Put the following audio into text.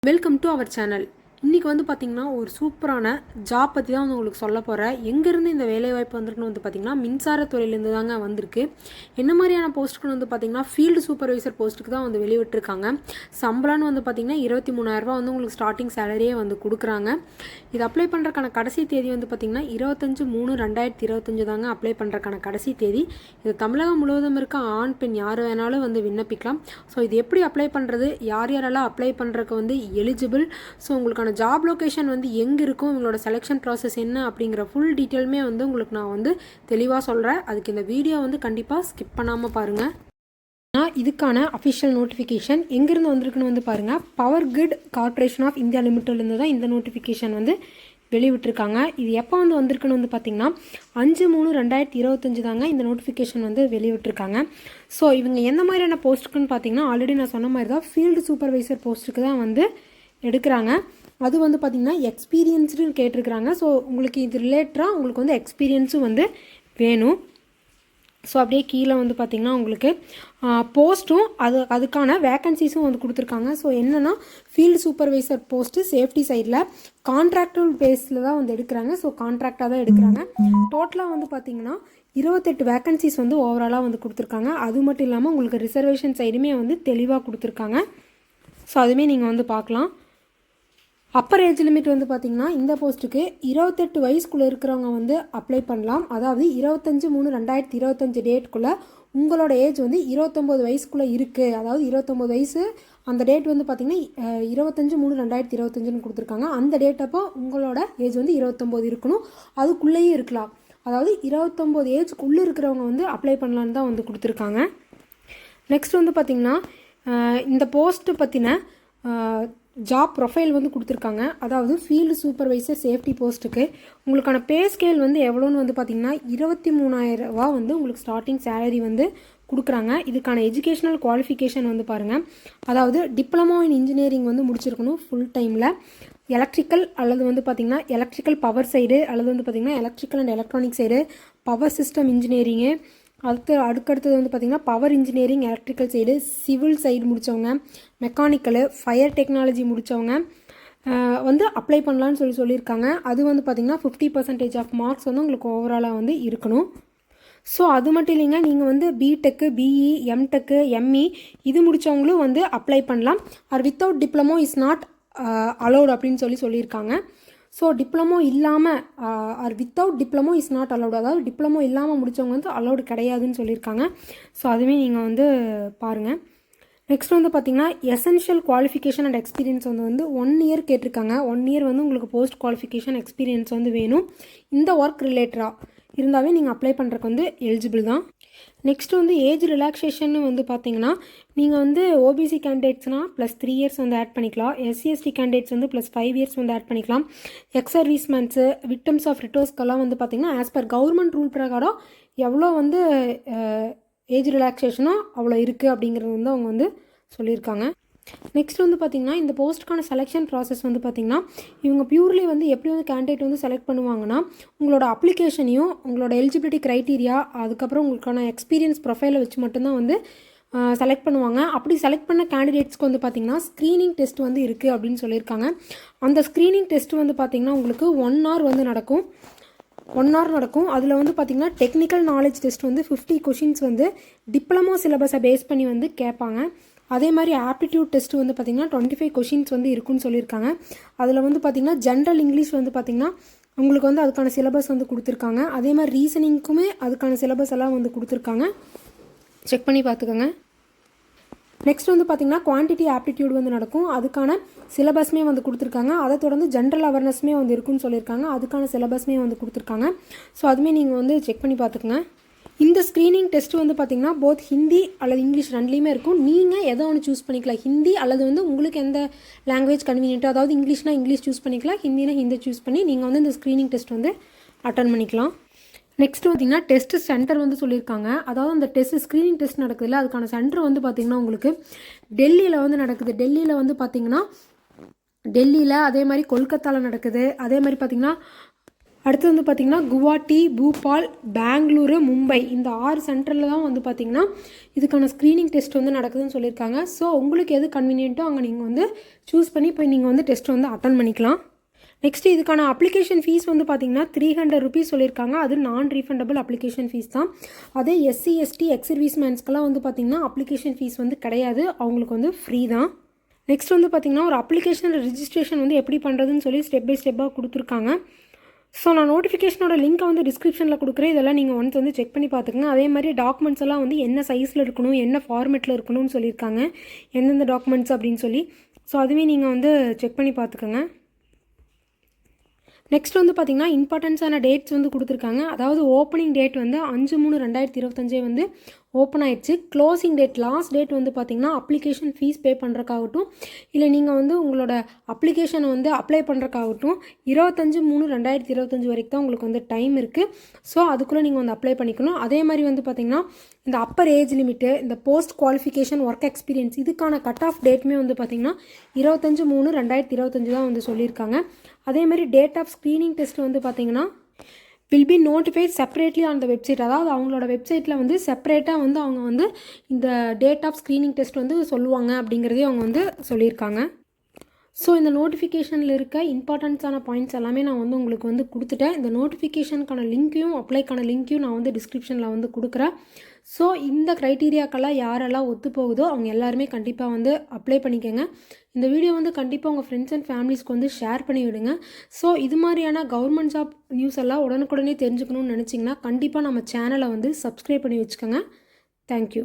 Welcome to our channel. இன்றைக்கி வந்து பார்த்திங்கன்னா ஒரு சூப்பரான ஜாப் பற்றி தான் வந்து உங்களுக்கு சொல்ல போகிறேன். எங்கேருந்து இந்த வேலைவாய்ப்பு வந்திருக்குன்னு வந்து பார்த்திங்கன்னா மின்சாரத்துறையிலேருந்து தாங்க வந்திருக்கு. என்ன மாதிரியான போஸ்ட்டுக்குன்னு வந்து பார்த்திங்கன்னா ஃபீல்டு சூப்பர்வைசர் போஸ்ட்டுக்கு தான் வந்து வெளியிட்டிருக்காங்க. சம்பளம்னு வந்து பார்த்திங்கன்னா 23,000 வந்து உங்களுக்கு ஸ்டார்டிங் சேலரியே வந்து கொடுக்குறாங்க. இது அப்ளை பண்ணுறக்கான கடைசி தேதி வந்து பார்த்திங்கன்னா 25/3/2025 தாங்க அப்ளை பண்ணுறக்கான கடைசி தேதி. இது தமிழகம் முழுவதும் இருக்க ஆண் பெண் யார் வேணாலும் வந்து விண்ணப்பிக்கலாம். ஸோ இது எப்படி அப்ளை பண்ணுறது, யார் யாரெல்லாம் அப்ளை பண்ணுறதுக்கு வந்து எலிஜிபிள், ஸோ உங்களுக்கான ஜாப் லொக்கேஷன் வந்து எங்கே இருக்கும், உங்களோட செலெக்ஷன் ப்ராசஸ் என்ன அப்படிங்கிற ஃபுல் டீட்டெயிலுமே வந்து உங்களுக்கு நான் வந்து தெளிவாக சொல்கிறேன். அதுக்கு இந்த வீடியோ வந்து கண்டிப்பாக ஸ்கிப் பண்ணாமல் பாருங்கள். இதுக்கான அஃபிஷியல் நோட்டிஃபிகேஷன் எங்கேருந்து வந்திருக்குன்னு வந்து பாருங்கள். Power Grid Corporation of India லிமிட்டட்லேருந்து தான் இந்த நோட்டிஃபிகேஷன் வந்து வெளிவிட்டிருக்காங்க. இது எப்போ வந்து வந்திருக்குன்னு வந்து பார்த்திங்கன்னா 5/3/2025 தாங்க இந்த நோட்டிஃபிகேஷன் வந்து வெளிவிட்டிருக்காங்க. ஸோ இவங்க எந்த மாதிரியான போஸ்ட்டுக்குன்னு பார்த்தீங்கன்னா ஆல்ரெடி நான் சொன்ன மாதிரி தான் ஃபீல்டு சூப்பர்வைசர் போஸ்ட்டுக்கு தான் வந்து எடுக்கிறாங்க. அது வந்து பார்த்திங்கன்னா எக்ஸ்பீரியன்ஸ்டுன்னு கேட்டிருக்கிறாங்க. ஸோ உங்களுக்கு இது ரிலேட்டடாக உங்களுக்கு வந்து எக்ஸ்பீரியன்ஸும் வந்து வேணும். ஸோ அப்படியே கீழே வந்து பார்த்திங்கன்னா உங்களுக்கு போஸ்ட்டும் அதுக்கான வேக்கன்சிஸும் வந்து கொடுத்துருக்காங்க. ஸோ என்னென்னா ஃபீல்டு சூப்பர்வைசர் போஸ்ட்டு சேஃப்டி சைடில் கான்ட்ராக்டல் பேஸில் தான் வந்து எடுக்கிறாங்க. ஸோ கான்ட்ராக்டாக தான் எடுக்கிறாங்க. டோட்டலாக வந்து பார்த்திங்கன்னா 28 வேக்கன்சிஸ் வந்து ஓவராலாக வந்து கொடுத்துருக்காங்க. அது மட்டும் இல்லாமல் உங்களுக்கு ரிசர்வேஷன் சைடுமே வந்து தெளிவாக கொடுத்துருக்காங்க. ஸோ அதுவுமே நீங்கள் வந்து பார்க்கலாம். அப்பர் ஏஜ் லிமிட் வந்து பார்த்திங்கன்னா இந்த போஸ்ட்டுக்கு 28 வயசுக்குள்ளே இருக்கிறவங்க வந்து அப்ளை பண்ணலாம். அதாவது 25/3/2025 டேட்டுக்குள்ளே உங்களோட ஏஜ் வந்து 29 வயசுக்குள்ளே இருக்குது. அதாவது 29 வயசு அந்த டேட் வந்து பார்த்திங்கன்னா 25/3/2025 கொடுத்துருக்காங்க. அந்த டேட் அப்போ உங்களோட ஏஜ் வந்து 29 இருக்கணும். அதுக்குள்ளேயும் இருக்கலாம். அதாவது 29 ஏஜுக்குள்ளே இருக்கிறவங்க வந்து அப்ளை பண்ணலான்னு தான் வந்து கொடுத்துருக்காங்க. நெக்ஸ்ட் வந்து பார்த்திங்கன்னா இந்த போஸ்ட்டு பற்றின ஜாப் ப்ரொஃபைல் வந்து கொடுத்துருக்காங்க. அதாவது ஃபீல்டு சூப்பர்வைசர் சேஃப்டி போஸ்ட்டுக்கு உங்களுக்கான பே ஸ்கேல் வந்து எவ்வளோன்னு வந்து பார்த்திங்கன்னா 23,000 வந்து உங்களுக்கு ஸ்டார்டிங் சேலரி வந்து கொடுக்குறாங்க. இதுக்கான எஜுகேஷ்னல் குவாலிஃபிகேஷன் வந்து பாருங்கள். அதாவது டிப்ளமோ இன் இன்ஜினியரிங் வந்து முடிச்சிருக்கணும் ஃபுல் டைமில். எலக்ட்ரிக்கல் அல்லது வந்து பார்த்திங்கன்னா எலக்ட்ரிக்கல் பவர் சைடு அல்லது வந்து பார்த்திங்கன்னா electrical and electronic side, power system engineering, அடுத்தடுத்தது வந்து பார்த்திங்கன்னா power engineering electrical side, civil side முடித்தவங்க, மெக்கானிக்கலு, ஃபயர் டெக்னாலஜி முடித்தவங்க வந்து அப்ளை பண்ணலான்னு சொல்லியிருக்காங்க. அது வந்து பார்த்திங்கன்னா 50% ஆஃப் மார்க்ஸ் வந்து உங்களுக்கு ஓவராலாக வந்து இருக்கணும். ஸோ அது மட்டும் இல்லைங்க, நீங்கள் வந்து பிடெக்கு, பிஇ, எம்டெக்கு, எம்இ இது முடித்தவங்களும் வந்து அப்ளை பண்ணலாம். Or without diploma is not allowed அப்படின்னு சொல்லியிருக்காங்க. ஸோ டிப்ளமோ இல்லாமல் or without diploma is not allowed, அதாவது டிப்ளமோ இல்லாமல் முடித்தவங்க வந்து அலௌடு கிடையாதுன்னு சொல்லியிருக்காங்க. ஸோ அதுவே நீங்கள் வந்து பாருங்கள். நெக்ஸ்ட் வந்து பார்த்திங்கன்னா எசென்ஷியல் குவாலிஃபிகேஷன் அண்ட் எக்ஸ்பீரியன்ஸ் வந்து 1 இயர் கேட்டிருக்காங்க. 1 இயர் வந்து உங்களுக்கு போஸ்ட் குவாலிஃபிகேஷன் எக்ஸ்பீரியன்ஸ் வந்து வேணும். இந்த ஒர்க் ரிலேட்டடாக இருந்தாவே நீங்கள் அப்ளை பண்ணுறதுக்கு வந்து எலிஜிபிள் தான். நெக்ஸ்ட் வந்து ஏஜ் ரிலாக்ஸேஷன் வந்து பார்த்தீங்கன்னா நீங்கள் வந்து ஓபிசி கேண்டிடேட்ஸ்னால் +3 இயர்ஸ் வந்து ஆட் பண்ணிக்கலாம். SC/ST கேண்டிடேட்ஸ் வந்து +5 இயர்ஸ் வந்து ஆட் பண்ணிக்கலாம். எக்ஸ் சர்வீஸ்மேன்ஸு, விக்டம்ஸ் ஆஃப் ரிட்டோஸ்க்கெல்லாம் வந்து பார்த்திங்கன்னா ஆஸ் பர் கவர்மெண்ட் ரூல் பிரகாரம் எவ்வளோ வந்து ஏஜ் ரிலாக்ஸேஷனோ அவ்வளோ இருக்குது அப்படிங்கிறது வந்து அவங்க வந்து சொல்லியிருக்காங்க. நெக்ஸ்ட் வந்து பார்த்திங்கன்னா இந்த போஸ்ட்டுக்கான செலெக்ஷன் ப்ராசஸ் வந்து பார்த்திங்கன்னா இவங்க பியூர்லி வந்து எப்படி வந்து கேண்டிடேட் வந்து செலக்ட் பண்ணுவாங்கன்னா உங்களோட அப்ளிகேஷனையும் உங்களோட எலிஜிபிலிட்டி க்ரைட்டீரியா அதுக்கப்புறம் உங்களுக்கான எக்ஸ்பீரியன்ஸ் ப்ரொஃபைலை வச்சு மட்டும்தான் வந்து செலக்ட் பண்ணுவாங்க. அப்படி செலக்ட் பண்ண கேண்டிடேட்ஸ்க்கு வந்து பார்த்திங்கன்னா ஸ்க்ரீனிங் டெஸ்ட் வந்து இருக்குது அப்படின்னு சொல்லியிருக்காங்க. அந்த ஸ்க்ரீனிங் டெஸ்ட் வந்து பார்த்திங்கன்னா உங்களுக்கு 1 hour வந்து நடக்கும். 1 hour நடக்கும். அதில் வந்து பார்த்திங்கன்னா டெக்னிக்கல் நாலேஜ் டெஸ்ட் வந்து 50 கொஷின்ஸ் வந்து டிப்ளமோ சிலபஸை பேஸ் பண்ணி வந்து கேட்பாங்க. அதே மாதிரி ஆப்டிடியூட் டெஸ்ட் வந்து பார்த்திங்கன்னா 25 கொஷின்ஸ் வந்து இருக்குன்னு சொல்லியிருக்காங்க. அதில் வந்து பார்த்திங்கன்னா ஜென்ரல் இங்கிலீஷ் வந்து பார்த்திங்கன்னா உங்களுக்கு வந்து அதுக்கான சிலபஸ் வந்து கொடுத்துருக்காங்க. அதே மாதிரி ரீசனிங்க்குமே அதுக்கான சிலபஸ் எல்லாம் வந்து கொடுத்துருக்காங்க. செக் பண்ணி பார்த்துக்கோங்க. நெக்ஸ்ட் வந்து பார்த்திங்கன்னா குவான்டிட்டி ஆப்டிடியூட் வந்து நடக்கும். அதுக்கான சிலபஸ்மே வந்து கொடுத்துருக்காங்க. அதை தொடர்ந்து ஜென்ரல் அவேர்னஸ்மே வந்து இருக்குன்னு சொல்லியிருக்காங்க. அதுக்கான சிலபஸ்மே வந்து கொடுத்துருக்காங்க. ஸோ அதுவுமே நீங்கள் வந்து செக் பண்ணி பார்த்துக்கோங்க. இந்த ஸ்க்ரீனிங் டெஸ்ட் வந்து பார்த்திங்கன்னா போத் ஹிந்தி அல்லது இங்கிலீஷ் ரெண்டுலேயுமே இருக்கும். நீங்கள் எதை ஒன்று சூஸ் பண்ணிக்கலாம். ஹிந்தி அல்லது வந்து உங்களுக்கு எந்த லாங்குவேஜ் கன்வீனியன்ட்டோ, அதாவது இங்கிலீஷ்னால் இங்கிலீஷ் சூஸ் பண்ணிக்கலாம், ஹிந்தினா ஹிந்தி சூஸ் பண்ணி நீங்கள் வந்து இந்த ஸ்க்ரீனிங் டெஸ்ட் வந்து அட்டன் பண்ணிக்கலாம். நெக்ஸ்ட் பார்த்திங்கன்னா டெஸ்ட் சென்டர் வந்து சொல்லியிருக்காங்க. அதாவது அந்த ஸ்க்ரீனிங் டெஸ்ட் நடக்குதுல்ல அதுக்கான சென்டர் வந்து பார்த்திங்கன்னா உங்களுக்கு டெல்லியில் வந்து நடக்குது. டெல்லியில் வந்து பார்த்திங்கன்னா அதே மாதிரி கொல்கத்தாவில் நடக்குது. அதே மாதிரி பார்த்திங்கன்னா அடுத்து வந்து பார்த்திங்கன்னா குவாஹாட்டி, பூபால், பெங்களூரு, மும்பை இந்த 6 சென்டரில் தான் வந்து பார்த்திங்கன்னா இதுக்கான ஸ்க்ரீனிங் டெஸ்ட் வந்து நடக்குதுன்னு சொல்லியிருக்காங்க. ஸோ உங்களுக்கு எது கன்வீனியன்ட்டோ அங்கே நீங்கள் வந்து சூஸ் பண்ணி போய் நீங்கள் வந்து டெஸ்ட் வந்து அட்டன் பண்ணிக்கலாம். நெக்ஸ்ட்டு இதுக்கான அப்ளிகேஷன் ஃபீஸ் வந்து பார்த்திங்கன்னா 300 ருபீஸ் சொல்லியிருக்காங்க. அது நான் ரீஃபண்டபிள் அப்ளிகேஷன் ஃபீஸ் தான். அதே எஸ்சி, எஸ்டி, எக்ஸ் சர்வீஸ்மேன்ஸ்க்கெல்லாம் வந்து பார்த்திங்கன்னா அப்ளிகேஷன் ஃபீஸ் வந்து கிடையாது, அவங்களுக்கு வந்து ஃப்ரீ தான். நெக்ஸ்ட் வந்து பார்த்திங்கன்னா ஒரு அப்ளிகேஷன் ரிஜிஸ்ட்ரேஷன் வந்து எப்படி பண்ணுறதுன்னு சொல்லி ஸ்டெப் பை ஸ்டெப்பாக கொடுத்துருக்காங்க. ஸோ நான் நோட்டிஃபிகேஷனோட லிங்க்கை வந்து டிஸ்கிரிப்ஷனில் கொடுக்குறேன். இதெல்லாம் நீங்கள் வந்து செக் பண்ணி பார்த்துக்கங்க. அதே மாதிரி டாக்குமெண்ட்ஸ் எல்லாம் வந்து என்ன சைஸில் இருக்கணும், என்ன ஃபார்மேட்டில் இருக்கணும்னு சொல்லியிருக்காங்க, எந்தெந்த டாக்குமெண்ட்ஸ் அப்படின்னு சொல்லி. ஸோ அதுவே நீங்கள் வந்து செக் பண்ணி பார்த்துக்கோங்க. நெக்ஸ்ட் வந்து பார்த்திங்கன்னா இம்பார்ட்டன்ஸான டேட்ஸ் வந்து கொடுத்துருக்காங்க. அதாவது ஓப்பனிங் டேட் வந்து 5/3/2025 வந்து ஓப்பன் ஆயிடுச்சு. க்ளோசிங் டேட் லாஸ்ட் டேட் வந்து பார்த்திங்கன்னா அப்ளிகேஷன் ஃபீஸ் பே பண்ணுறக்காகட்டும், இல்லை நீங்கள் வந்து உங்களோட அப்ளிகேஷனை வந்து அப்ளை பண்ணுறக்காகட்டும் 25/3/2025 வரைக்கும் தான் உங்களுக்கு வந்து டைம் இருக்குது. ஸோ அதுக்குள்ளே நீங்கள் வந்து அப்ளை பண்ணிக்கணும். அதே மாதிரி வந்து பார்த்திங்கன்னா இந்த அப்பர் ஏஜ் லிமிட்டு, இந்த போஸ்ட் குவாலிஃபிகேஷன், ஒர்க் எக்ஸ்பீரியன்ஸ் இதுக்கான கட் ஆஃப் டேட்டுமே வந்து பார்த்திங்கன்னா 25/3/2025 தான் வந்து சொல்லியிருக்காங்க. அதே மாதிரி டேட் ஆஃப் ஸ்க்ரீனிங் டெஸ்ட் வந்து பார்த்திங்கன்னா will be notified separately on the website. அதாவது அவங்களோட வெப்சைட்டில் வந்து செப்பரேட்டாக வந்து அவங்க வந்து இந்த டேட் ஆஃப் ஸ்க்ரீனிங் டெஸ்ட் வந்து சொல்லுவாங்க அப்படிங்கிறதையும் அவங்க வந்து சொல்லியிருக்காங்க. ஸோ இந்த நோட்டிஃபிகேஷனில் இருக்க இம்பார்ட்டன்ஸான பாயிண்ட்ஸ் எல்லாமே நான் வந்து உங்களுக்கு வந்து கொடுத்துட்டேன். இந்த நோட்டிஃபிகேஷனுக்கான லிங்க்கையும் அப்ளைக்கான லிங்க்கையும் நான் வந்து டிஸ்கிரிப்ஷனில் வந்து கொடுக்குறேன். ஸோ இந்த க்ரைட்டீரியாக்கெல்லாம் யாரெல்லாம் ஒத்து போகுதோ அவங்க எல்லாருமே கண்டிப்பாக வந்து அப்ளை பண்ணிக்கோங்க. இந்த வீடியோ வந்து கண்டிப்பாக உங்கள் ஃப்ரெண்ட்ஸ் அண்ட் ஃபேமிலிஸ்க்கு வந்து ஷேர் பண்ணி விடுங்க. ஸோ இது மாதிரியான கவர்மெண்ட் ஜாப் நியூஸ் எல்லாம் உடனுக்குடனே தெரிஞ்சுக்கணும்னு நினச்சிங்கன்னா கண்டிப்பாக நம்ம சேனலை வந்து சப்ஸ்கிரைப் பண்ணி வச்சுக்கோங்க. தேங்க்யூ.